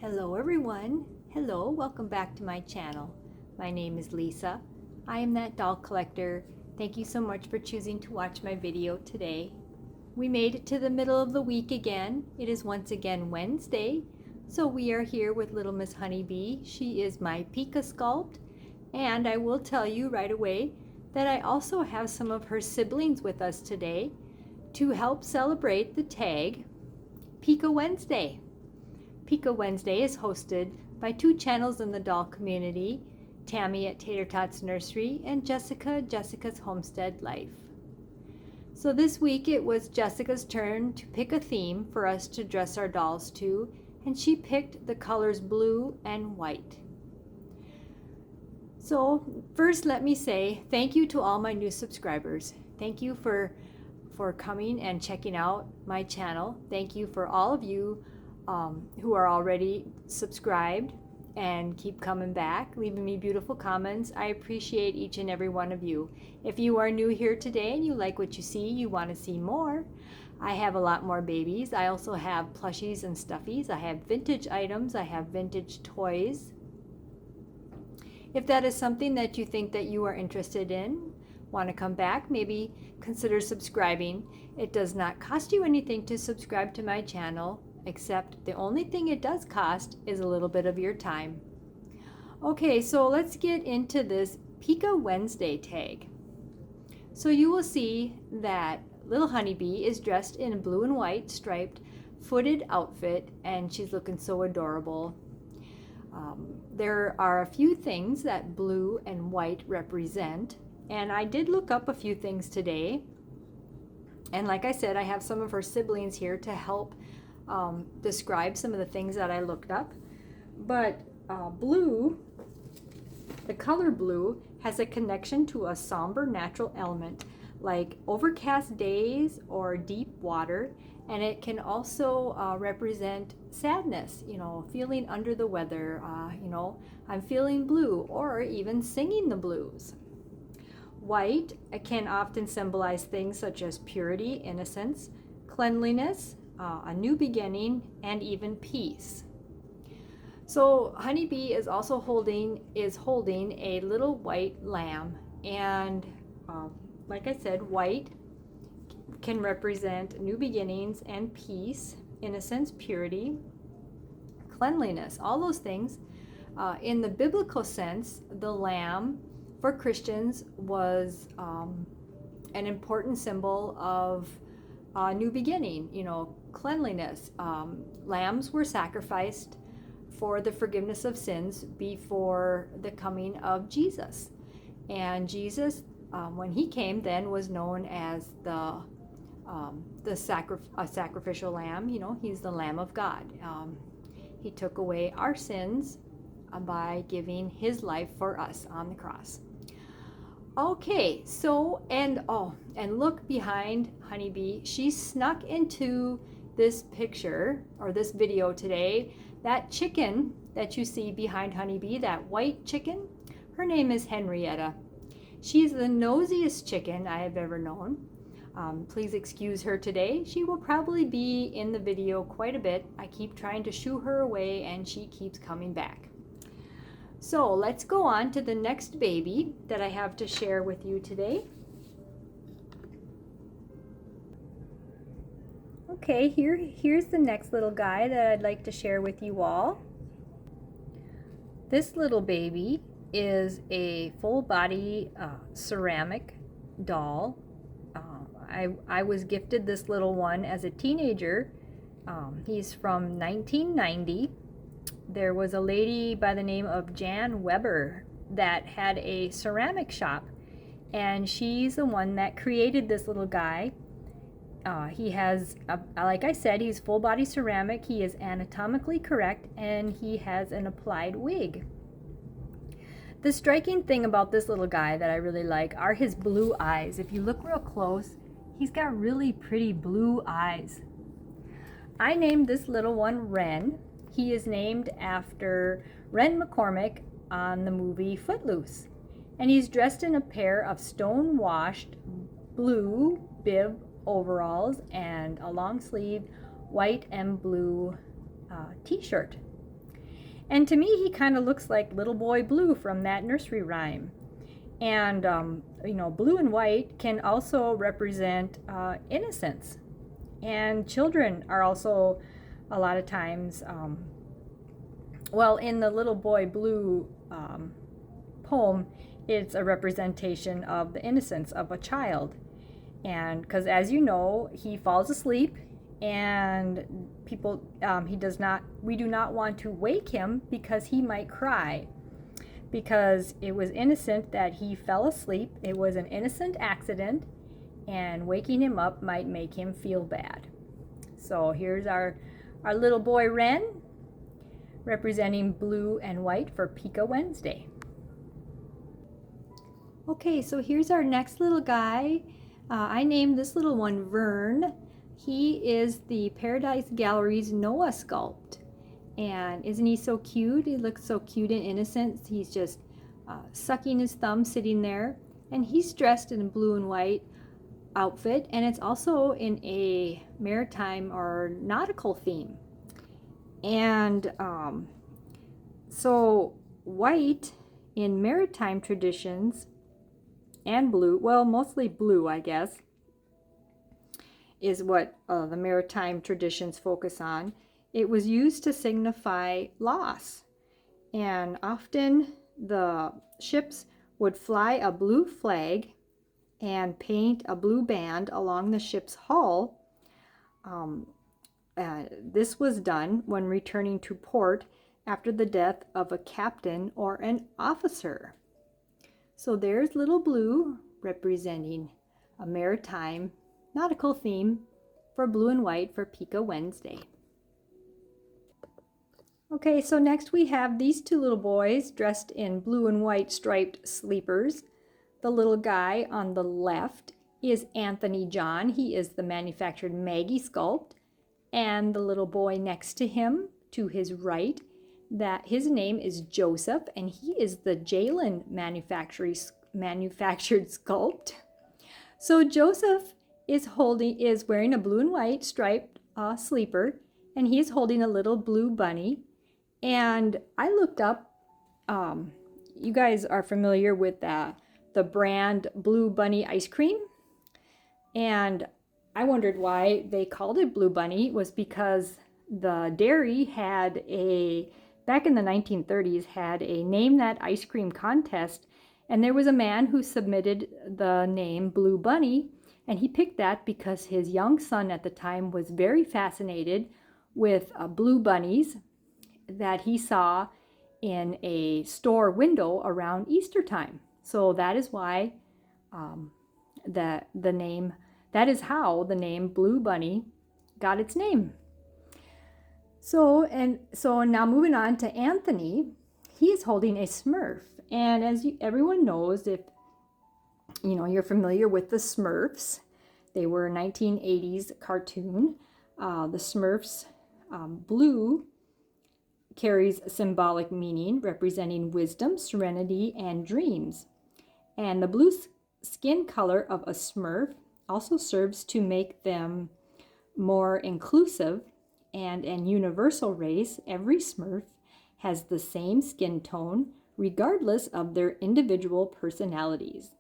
Hello everyone. Hello, welcome back to my channel. My name is Lisa. I am that doll collector. Thank you so much for choosing to watch my video today. We made it to the middle of the week again. It is once again Wednesday. So we are here with little Miss Honeybee. She is my peeka sculpt. And I will tell you right away that I also have some of her siblings with us today to help celebrate the tag Peeka Wednesday. Peeka Wednesday is hosted by two channels in the doll community, Tami at Tater Tots Nursery and Jesika, Jessica's Homestead Life. So this week it was Jessica's turn to pick a theme for us to dress our dolls to, and she picked the colors blue and white. So first let me say thank you to all my new subscribers. Thank you for coming and checking out my channel. Thank you for all of you who are already subscribed and keep coming back, leaving me beautiful comments. I appreciate each and every one of you. If you are new here today and you like what you see, you want to see more, I have a lot more babies. I also have plushies and stuffies. I have vintage items. I have vintage toys. If that is something that you think that you are interested in, want to come back, maybe consider subscribing. It does not cost you anything to subscribe to my channel, except the only thing it does cost is a little bit of your time. Okay, so let's get into this Peeka Wednesday tag. So you will see that little Honeybee is dressed in a blue and white striped footed outfit, and she's looking so adorable. There are a few things that blue and white represent, and I did look up a few things today. And like I said, I have some of her siblings here to help describe some of the things that I looked up. But blue, the color blue, has a connection to a somber natural element like overcast days or deep water, and it can also represent sadness, feeling under the weather, I'm feeling blue, or even singing the blues. White can often symbolize things such as purity, innocence, cleanliness, a new beginning, and even peace. So Honeybee is also holding a little white lamb, and like I said, white can represent new beginnings and peace, innocence, purity, cleanliness, all those things. In the biblical sense, the lamb for Christians was an important symbol of new beginning, cleanliness. Lambs were sacrificed for the forgiveness of sins before the coming of Jesus. And Jesus, when he came, then was known as the sacrificial lamb. He's the Lamb of God. He took away our sins by giving his life for us on the cross. Okay, so, and look behind Honeybee. She snuck into this picture, or this video today. That chicken that you see behind Honeybee, that white chicken, her name is Henrietta. She's the nosiest chicken I have ever known. Please excuse her today. She will probably be in the video quite a bit. I keep trying to shoo her away and she keeps coming back. So let's go on to the next baby that I have to share with you today. Okay, here's the next little guy that I'd like to share with you all. This little baby is a full body ceramic doll. I was gifted this little one as a teenager. He's from 1990. There was a lady by the name of Jan Weber that had a ceramic shop, and she's the one that created this little guy. He has, like I said, he's full body ceramic. He is anatomically correct, and he has an applied wig. The striking thing about this little guy that I really like are his blue eyes. If you look real close, he's got really pretty blue eyes. I named this little one Ren. He is named after Ren McCormick on the movie Footloose. And he's dressed in a pair of stone-washed blue bib overalls and a long-sleeved white and blue t-shirt. And to me, he kind of looks like Little Boy Blue from that nursery rhyme. And, you know, blue and white can also represent innocence. And children are also a lot of times, well, in the Little Boy Blue poem, it's a representation of the innocence of a child. And because, as you know, he falls asleep, and people, we do not want to wake him because he might cry, because it was innocent that he fell asleep. It was an innocent accident, and waking him up might make him feel bad. So here's our little boy Wren, representing blue and white for Peeka Wednesday. Okay, so here's our next little guy. I named this little one Vern. He is the Paradise Gallery's Noah sculpt. And isn't he so cute? He looks so cute and innocent. He's just sucking his thumb sitting there. And he's dressed in a blue and white outfit. And it's also in a maritime or nautical theme. And so white in maritime traditions, and blue, well, mostly blue, I guess, is what the maritime traditions focus on. It was used to signify loss, and often the ships would fly a blue flag and paint a blue band along the ship's hull. This was done when returning to port after the death of a captain or an officer. So there's little blue, representing a maritime nautical theme for blue and white for Peeka Wednesday. Okay, so next we have these two little boys dressed in blue and white striped sleepers. The little guy on the left is Anthony John. He is the manufactured Maggie sculpt. And the little boy next to him, to his right, that his name is Joseph, and he is the Jalen manufactured sculpt. So Joseph is wearing a blue and white striped sleeper, and he is holding a little blue bunny. And I looked up, you guys are familiar with the brand Blue Bunny ice cream, and I wondered why they called it Blue Bunny. Was because the dairy back in the 1930s, had a Name That Ice Cream contest, and there was a man who submitted the name Blue Bunny, and he picked that because his young son at the time was very fascinated with blue bunnies that he saw in a store window around Easter time. So that is why that is how the name Blue Bunny got its name. So now moving on to Anthony, he is holding a Smurf. And as everyone knows, if you know, you're familiar with the Smurfs, they were a 1980s cartoon. The Smurfs, blue carries symbolic meaning representing wisdom, serenity, and dreams. And the blue skin color of a Smurf also serves to make them more inclusive. And an universal race, every Smurf has the same skin tone regardless of their individual personalities.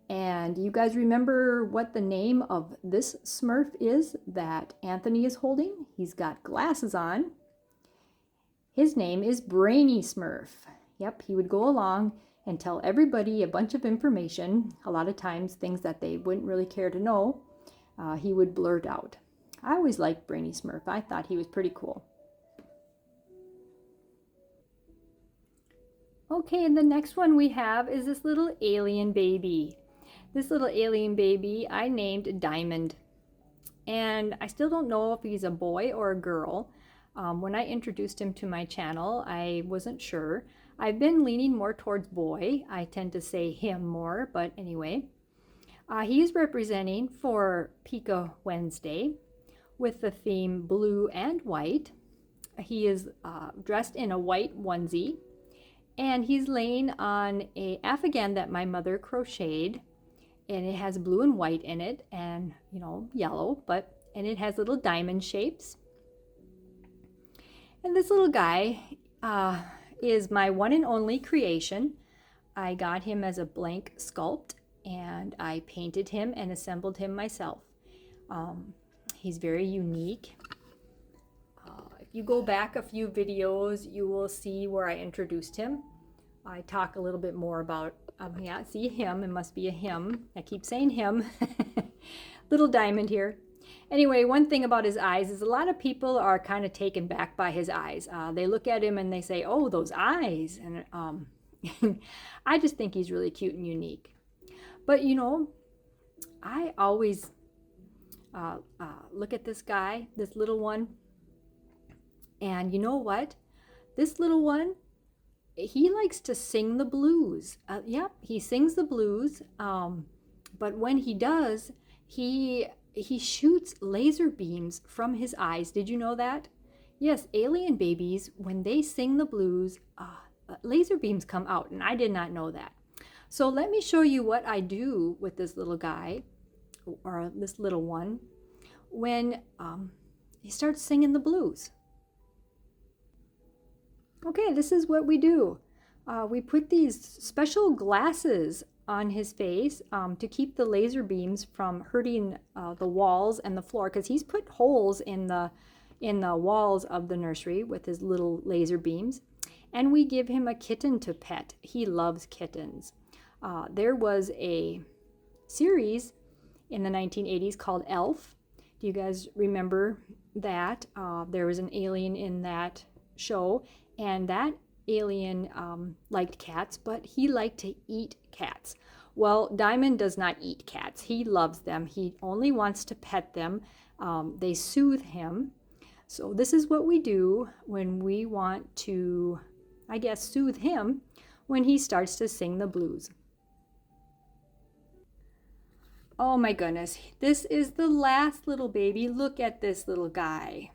And you guys remember what the name of this Smurf is that Anthony is holding? He's got glasses on. His name is Brainy Smurf. Yep, he would go along and tell everybody a bunch of information, a lot of times things that they wouldn't really care to know, he would blurt out. I always liked Brainy Smurf. I thought he was pretty cool. Okay, and the next one we have is this little alien baby. This little alien baby I named Diamond. And I still don't know if he's a boy or a girl. When I introduced him to my channel, I wasn't sure. I've been leaning more towards boy. I tend to say him more, but anyway. He's representing for Peeka Wednesday with the theme blue and white. He is dressed in a white onesie, and he's laying on a afghan that my mother crocheted, and it has blue and white in it, and yellow, and it has little diamond shapes. And this little guy, is my one and only creation. I got him as a blank sculpt, and I painted him and assembled him myself. He's very unique. If you go back a few videos, you will see where I introduced him. I talk a little bit more about, yeah, see him, it must be a him. I keep saying him. Little Diamond here. Anyway, one thing about his eyes is a lot of people are kind of taken back by his eyes. They look at him and they say, oh, those eyes. And I just think he's really cute and unique. But you know, I always look at this guy, this little one, and you know what? This little one, he likes to sing the blues. Yep, he sings the blues. But when he does, he shoots laser beams from his eyes. Did you know that? Yes, alien babies, when they sing the blues, laser beams come out, and I did not know that. So let me show you what I do with this little guy, or this little one, when he starts singing the blues. Okay, this is what we do. We put these special glasses on his face to keep the laser beams from hurting the walls and the floor, because he's put holes in the walls of the nursery with his little laser beams. And we give him a kitten to pet. He loves kittens. There was a series in the 1980s called Elf. Do you guys remember that? There was an alien in that show, and that alien liked cats, but he liked to eat cats. Well, Diamond does not eat cats. He loves them. He only wants to pet them. They soothe him. So this is what we do when we want to, I guess, soothe him when he starts to sing the blues. Oh my goodness, this is the last little baby. Look at this little guy.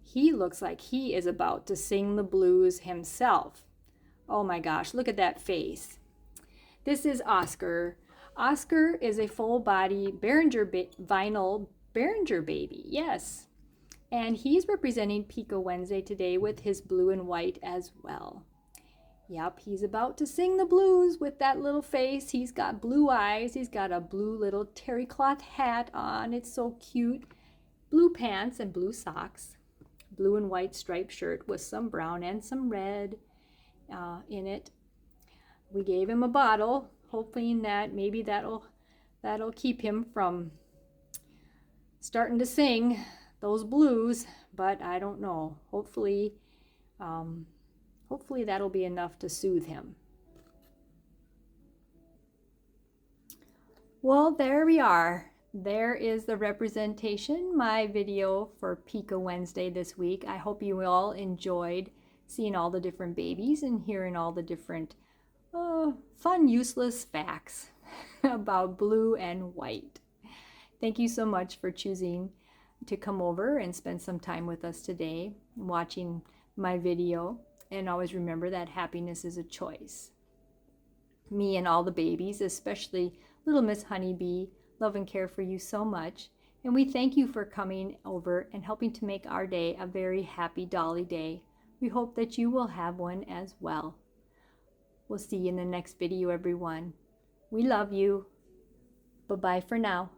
He looks like he is about to sing the blues himself. Oh my gosh, look at that face. This is Oscar. Oscar is a full-body vinyl Behringer baby, yes. And he's representing Peeka Wednesday today with his blue and white as well. Yep, he's about to sing the blues with that little face. He's got blue eyes. He's got a blue little terry cloth hat on. It's so cute. Blue pants and blue socks. Blue and white striped shirt with some brown and some red in it. We gave him a bottle, hoping that maybe that'll keep him from starting to sing those blues, but I don't know. Hopefully that'll be enough to soothe him. Well, there we are. There is the representation, my video for Peeka Wednesday this week. I hope you all enjoyed seeing all the different babies and hearing all the different fun, useless facts about blue and white. Thank you so much for choosing to come over and spend some time with us today, watching my video. And always remember that happiness is a choice. Me and all the babies, especially little Miss Honeybee, love and care for you so much. And we thank you for coming over and helping to make our day a very happy Dolly day. We hope that you will have one as well. We'll see you in the next video, everyone. We love you. Bye-bye for now.